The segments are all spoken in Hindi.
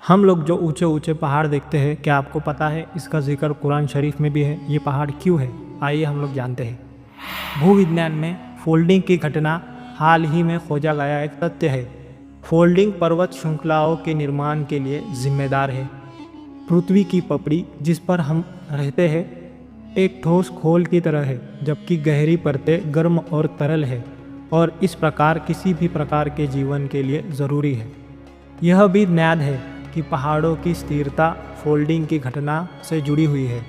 हम लोग जो ऊंचे ऊंचे पहाड़ देखते हैं, क्या आपको पता है इसका जिक्र कुरान शरीफ में भी है? ये पहाड़ क्यों है, आइए हम लोग जानते हैं। भूविज्ञान में फोल्डिंग की घटना हाल ही में खोजा गया एक तथ्य है। फोल्डिंग पर्वत श्रृंखलाओं के निर्माण के लिए जिम्मेदार है। पृथ्वी की पपड़ी जिस पर हम रहते हैं एक ठोस खोल की तरह है, जबकि गहरी परतें गर्म और तरल है, और इस प्रकार किसी भी प्रकार के जीवन के लिए ज़रूरी है। यह भी ज्ञात है कि पहाड़ों की स्थिरता फोल्डिंग की घटना से जुड़ी हुई है,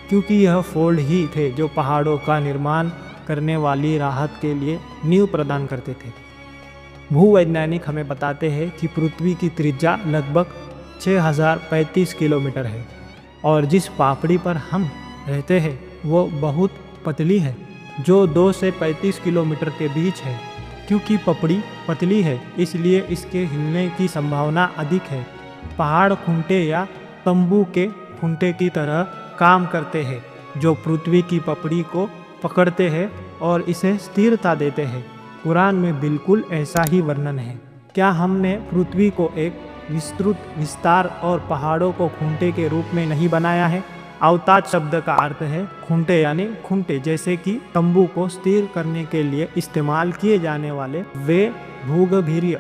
क्योंकि यह फोल्ड ही थे जो पहाड़ों का निर्माण करने वाली राहत के लिए नींव प्रदान करते थे। भूवैज्ञानिक हमें बताते हैं कि पृथ्वी की त्रिज्या लगभग 6035 किलोमीटर है, और जिस पापड़ी पर हम रहते हैं वो बहुत पतली है, जो 2 से 35 किलोमीटर के बीच है। क्योंकि पपड़ी पतली है, इसलिए इसके हिलने की संभावना अधिक है। पहाड़ खूंटे या तंबू के खूंटे की तरह काम करते हैं, जो पृथ्वी की पपड़ी को पकड़ते हैं और इसे स्थिरता देते हैं। कुरान में बिल्कुल ऐसा ही वर्णन है। क्या हमने पृथ्वी को एक विस्तृत विस्तार और पहाड़ों को खूंटे के रूप में नहीं बनाया है? अवताज शब्द का अर्थ है खूंटे, यानी खूंटे जैसे कि तंबू को स्थिर करने के लिए इस्तेमाल किए जाने वाले वे भूगर्भीय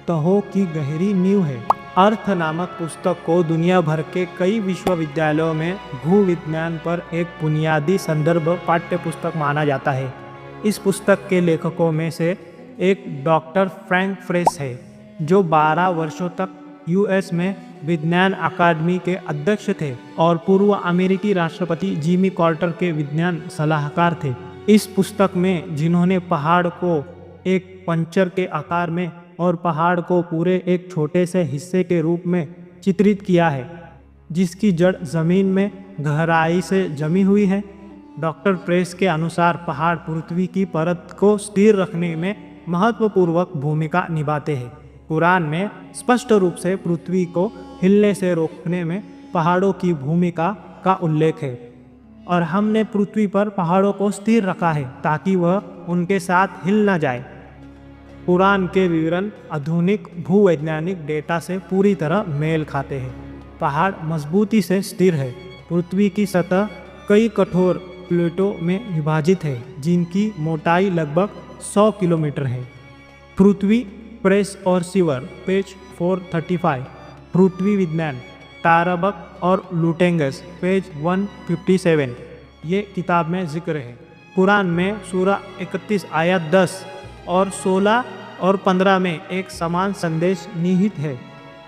तहों की गहरी नींव है। अर्थ नामक पुस्तक को दुनिया भर के कई विश्वविद्यालयों में भूविज्ञान पर एक बुनियादी संदर्भ पाठ्य पुस्तक माना जाता है। इस पुस्तक के लेखकों में से एक डॉक्टर फ्रैंक फ्रेस है, जो 12 वर्षों तक यूएस में विज्ञान अकादमी के अध्यक्ष थे और पूर्व अमेरिकी राष्ट्रपति जिमी कार्टर के विज्ञान सलाहकार थे। इस पुस्तक में जिन्होंने पहाड़ को एक पंचर के आकार में और पहाड़ को पूरे एक छोटे से हिस्से के रूप में चित्रित किया है, जिसकी जड़ जमीन में गहराई से जमी हुई है। डॉक्टर प्रेस के अनुसार पहाड़ पृथ्वी की परत को स्थिर रखने में महत्वपूर्ण भूमिका निभाते हैं। कुरान में स्पष्ट रूप से पृथ्वी को हिलने से रोकने में पहाड़ों की भूमिका का उल्लेख है, और हमने पृथ्वी पर पहाड़ों को स्थिर रखा है ताकि वह उनके साथ हिल न जाए। कुरान के विवरण आधुनिक भूवैज्ञानिक डेटा से पूरी तरह मेल खाते हैं। पहाड़ मजबूती से स्थिर है। पृथ्वी की सतह कई कठोर प्लेटों में विभाजित है, जिनकी मोटाई लगभग 100 किलोमीटर है। पृथ्वी प्रेस और सीवर, पेज 435। पृथ्वी विज्ञान, टारबक और लुटेंगस, पेज 157। ये किताब में जिक्र है। कुरान में सूरा 31 आयत 10 और 16 और 15 में एक समान संदेश निहित है।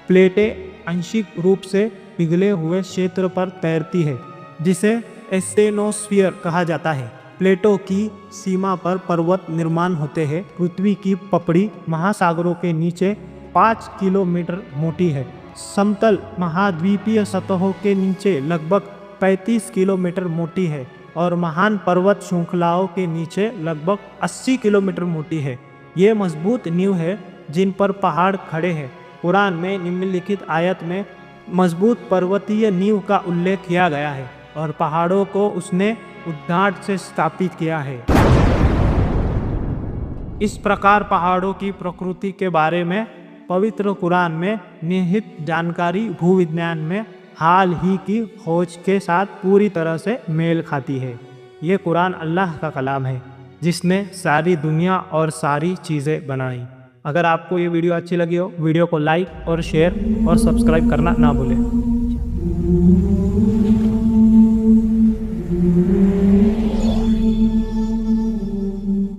प्लेटें आंशिक रूप से पिघले हुए क्षेत्र पर तैरती है, जिसे एस्टेनोस्फीयर कहा जाता है। प्लेटों की सीमा पर पर्वत निर्माण होते हैं। पृथ्वी की पपड़ी महासागरों के नीचे 5 किलोमीटर मोटी है। समतल महाद्वीपीय सतहों के नीचे लगभग 35 किलोमीटर मोटी है, और महान पर्वत श्रृंखलाओं के नीचे लगभग 80 किलोमीटर मोटी है। ये मजबूत नींव है जिन पर पहाड़ खड़े हैं। कुरान में निम्नलिखित आयत में मजबूत पर्वतीय नींव का उल्लेख किया गया है, और पहाड़ों को उसने उद्धार से स्थापित किया है। इस प्रकार पहाड़ों की प्रकृति के बारे में पवित्र कुरान में निहित जानकारी भूविज्ञान में हाल ही की खोज के साथ पूरी तरह से मेल खाती है। ये कुरान अल्लाह का कलाम है, जिसने सारी दुनिया और सारी चीज़ें बनाई। अगर आपको ये वीडियो अच्छी लगी हो, वीडियो को लाइक और शेयर और सब्सक्राइब करना ना भूलें।